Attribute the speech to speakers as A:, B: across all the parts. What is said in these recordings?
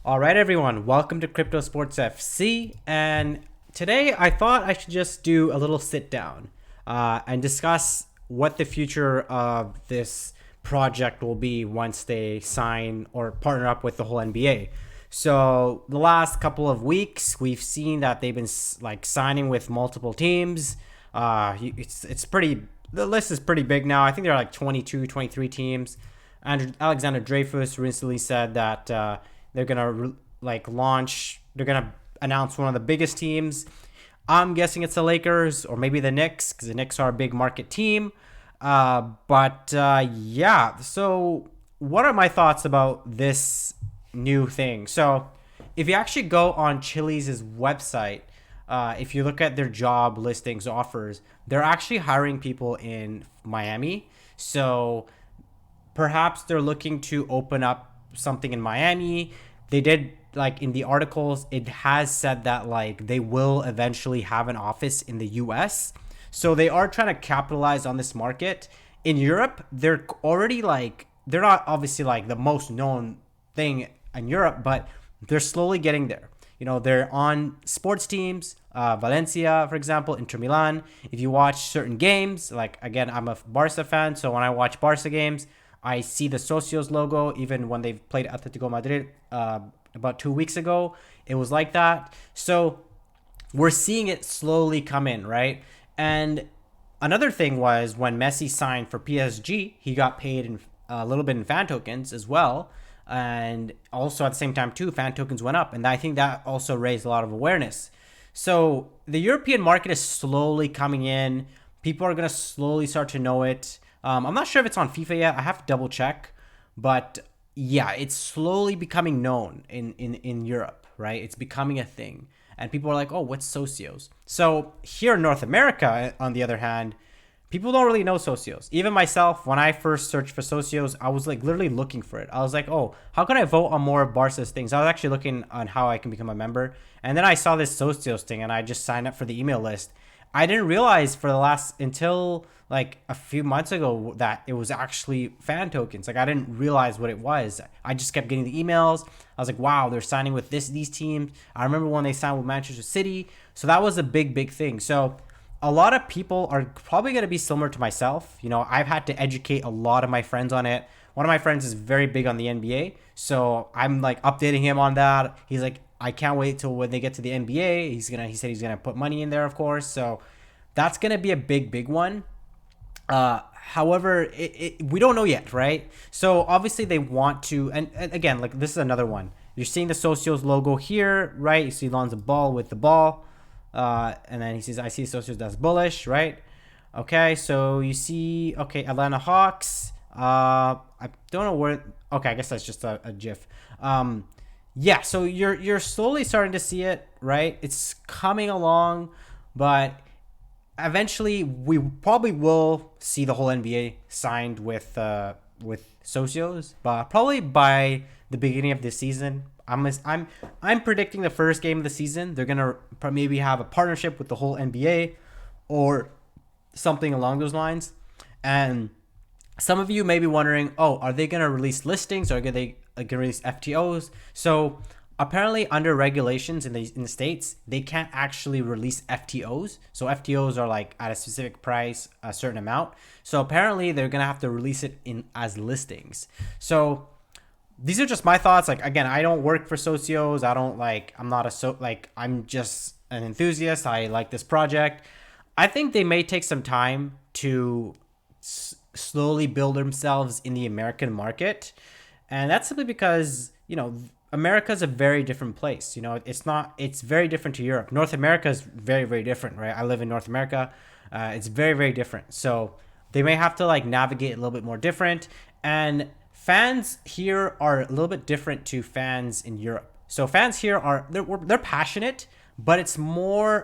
A: All right, everyone, welcome to Crypto Sports FC. And today I thought I should just do a little sit down and discuss what the future of this project will be once they sign or partner up with the whole NBA. So the last couple of weeks, we've seen that they've been like signing with multiple teams. It's pretty. The list is pretty big now. I think there are like 22, 23 teams. Alexander Dreyfus recently said that they're gonna launch. They're gonna announce one of the biggest teams. I'm guessing it's the Lakers or maybe the Knicks because the Knicks are a big market team. Yeah. So, what are my thoughts about this new thing? So, if you actually go on Chiliz's website, if you look at their job listings offers, they're actually hiring people in Miami. So perhaps they're looking to open up something in Miami. They did, like, in the articles, it has said that like they will eventually have an office in the US. So they are trying to capitalize on this market. In Europe, they're already like they're not obviously like the most known thing in Europe, but they're slowly getting there. They're on sports teams, Valencia, for example, Inter Milan. If you watch certain games, like, again, I'm a Barca fan, so when I watch Barca games, I see the Socios logo. Even when they played Atletico Madrid about 2 weeks ago, it was like that. So we're seeing it slowly come in, right? And another thing was when Messi signed for PSG, he got paid in a little bit in fan tokens as well. And also at the same time too, fan tokens went up, and I think that also raised a lot of awareness. So the European market is slowly coming in. People are going to slowly start to know it. I'm not sure if it's on FIFA yet. I have to double check. But yeah, it's slowly becoming known in Europe, right? It's becoming a thing. And people are like, oh, what's Socios? So here in North America, on the other hand, people don't really know Socios. Even myself, when I first searched for Socios, I was like literally looking for it. I was like, oh, how can I vote on more of Barca's things? I was actually looking on how I can become a member. And then I saw this Socios thing and I just signed up for the email list. I didn't realize until like a few months ago that it was actually fan tokens. Like, I didn't realize what it was. I just kept getting the emails. I was like, wow, they're signing with these teams. I remember when they signed with Manchester City. So that was a big thing. So a lot of people are probably going to be similar to myself. I've had to educate a lot of my friends on it. One of my friends is very big on the NBA. So I'm like updating him on that. He's like, I can't wait till when they get to the NBA. He said he's gonna put money in there, of course. So that's gonna be a big one. However, we don't know yet, right? So obviously they want to, and again, like, this is another one. You're seeing the Socios logo here, right? You see Lonzo Ball with the ball, and then he says, "I see Socios that's bullish," right? Okay, so you see, okay, Atlanta Hawks. I don't know where. Okay, I guess that's just a GIF. Yeah, so you're slowly starting to see it, right? It's coming along, but eventually we probably will see the whole NBA signed with Socios, but probably by the beginning of this season. I'm predicting the first game of the season they're gonna maybe have a partnership with the whole NBA or something along those lines. And some of you may be wondering, oh, are they gonna release listings or are they gonna release FTOs? So apparently, under regulations in the states, they can't actually release FTOs. So FTOs are like at a specific price, a certain amount. So apparently, they're gonna have to release it in as listings. So these are just my thoughts. Like, again, I don't work for Socios. I'm not I'm just an enthusiast. I like this project. I think they may take some time to slowly build themselves in the American market, and that's simply because America's a very different place. It's very different to Europe. North America is very different, right? I live in North America. It's very different. So they may have to like navigate a little bit more different. And fans here are a little bit different to fans in Europe. So fans here they're passionate, but it's more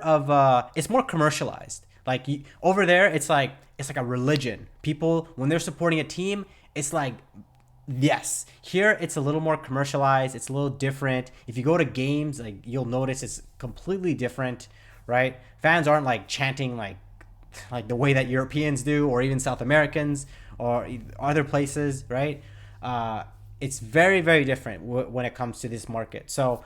A: commercialized. Like, over there, it's like a religion. People, when they're supporting a team, it's like, yes. Here it's a little more commercialized. It's a little different. If you go to games, like, you'll notice it's completely different, right? Fans aren't like chanting like the way that Europeans do, or even South Americans or other places, right? it's very, very different when it comes to this market. So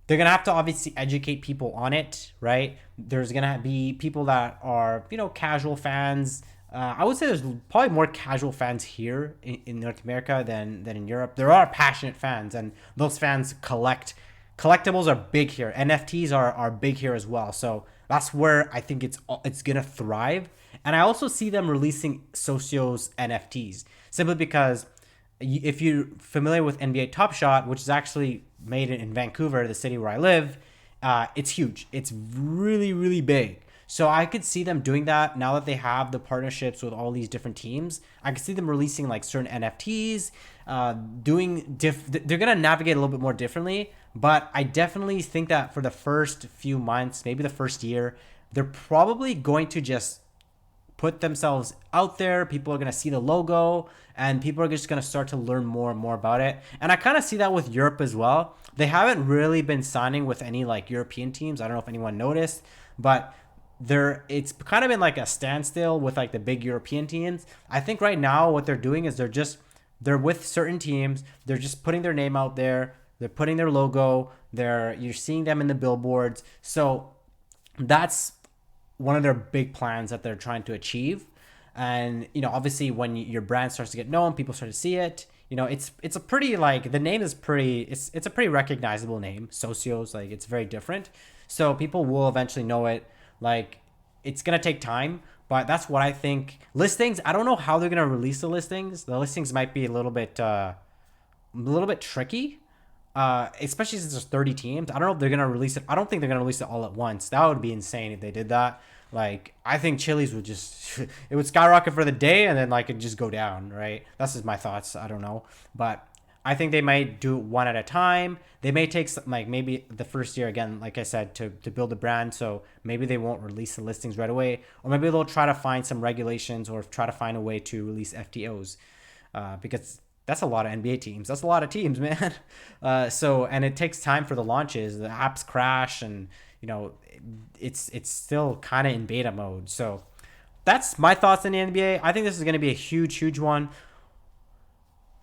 A: they're gonna have to obviously educate people on it, right? There's gonna be people that are, casual fans. I would say there's probably more casual fans here in North America than in Europe. There are passionate fans, and those fans collectibles are big here. NFTs are big here as well. So that's where I think it's gonna thrive. And I also see them releasing Socios NFTs simply because if you're familiar with NBA Top Shot, which is actually made in Vancouver, the city where I live, it's huge. It's really, really big. So I could see them doing that now that they have the partnerships with all these different teams. I could see them releasing like certain NFTs, they're gonna navigate a little bit more differently. But I definitely think that for the first few months, maybe the first year, they're probably going to just put themselves out there. People are going to see the logo, and people are just going to start to learn more and more about it. And I kind of see that with Europe as well. They haven't really been signing with any like European teams. I don't know if anyone noticed, but it's kind of been like a standstill with like the big European teams. I think right now what they're doing is they're with certain teams. They're just putting their name out there. They're putting their logo. You're seeing them in the billboards. So that's one of their big plans that they're trying to achieve. And obviously when your brand starts to get known, people start to see it. It's a pretty, like, the name is pretty, it's a pretty recognizable name. Socios, like, it's very different. So people will eventually know it. Like, it's gonna take time, but that's what I think. Listings, I don't know how they're gonna release the listings. The listings might be a little bit tricky. Especially since there's 30 teams. I don't know if they're gonna release it. I don't think they're gonna release it all at once. That would be insane if they did that. Like, I think Chiliz would just it would skyrocket for the day, and then like it just go down, right? That's just my thoughts. I don't know, but I think they might do it one at a time. They may take like maybe the first year, again, like I said, to build a brand. So maybe they won't release the listings right away, or maybe they'll try to find some regulations or try to find a way to release FTOs, because that's a lot of NBA teams. That's a lot of teams, man. And it takes time for the launches. The apps crash, and it's still kind of in beta mode. So that's my thoughts on the NBA. I think this is going to be a huge, huge one.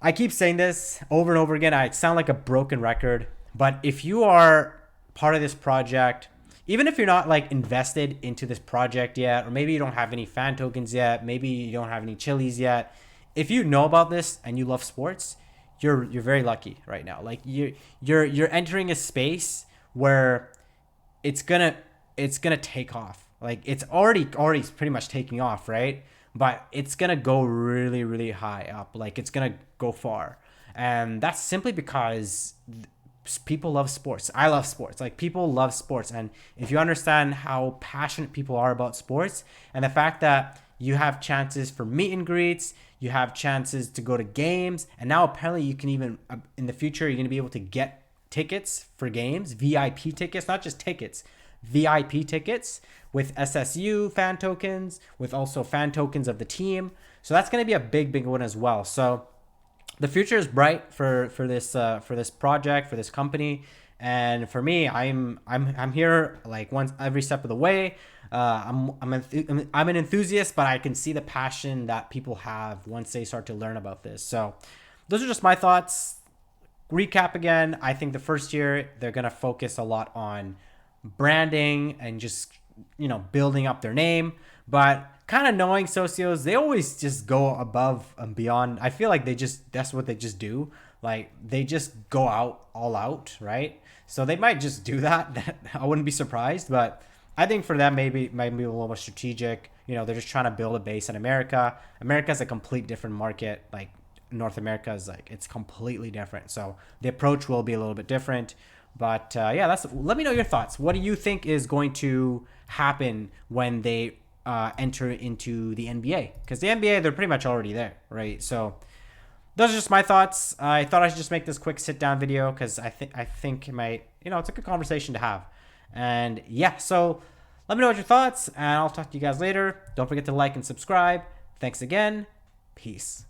A: I keep saying this over and over again. I sound like a broken record, but if you are part of this project, even if you're not like invested into this project yet, or maybe you don't have any fan tokens yet, maybe you don't have any Chiliz yet, if you know about this and you love sports, you're very lucky right now. Like, you're entering a space where it's gonna take off. Like, it's already pretty much taking off, right? But it's gonna go really, really high up. Like, it's gonna go far, and that's simply because people love sports. I love sports. Like, people love sports, and if you understand how passionate people are about sports, and the fact that you have chances for meet and greets, you have chances to go to games, and now apparently you can even in the future you're gonna be able to get tickets for games, VIP tickets, not just tickets, VIP tickets with SSU fan tokens, with also fan tokens of the team. So that's going to be a big, big one as well. So the future is bright for this project, for this company, and for me, I'm here like once every step of the way. I'm an enthusiast, but I can see the passion that people have once they start to learn about this. So those are just my thoughts. Recap again, I think the first year they're going to focus a lot on branding and just building up their name, but kind of knowing Socios, they always just go above and beyond. I feel like that's what they just do. Like, they just go all out, right? So they might just do that. I wouldn't be surprised, but I think for them maybe a little more strategic. They're just trying to build a base in America. America's a complete different market. Like, North America is like, it's completely different. So the approach will be a little bit different. But let me know your thoughts. What do you think is going to happen when they enter into the NBA? Because the NBA, they're pretty much already there, right? So those are just my thoughts. I thought I should just make this quick sit down video because I think it might, it's a good conversation to have. And yeah, so let me know what your thoughts, and I'll talk to you guys later. Don't forget to like and subscribe. Thanks again. Peace.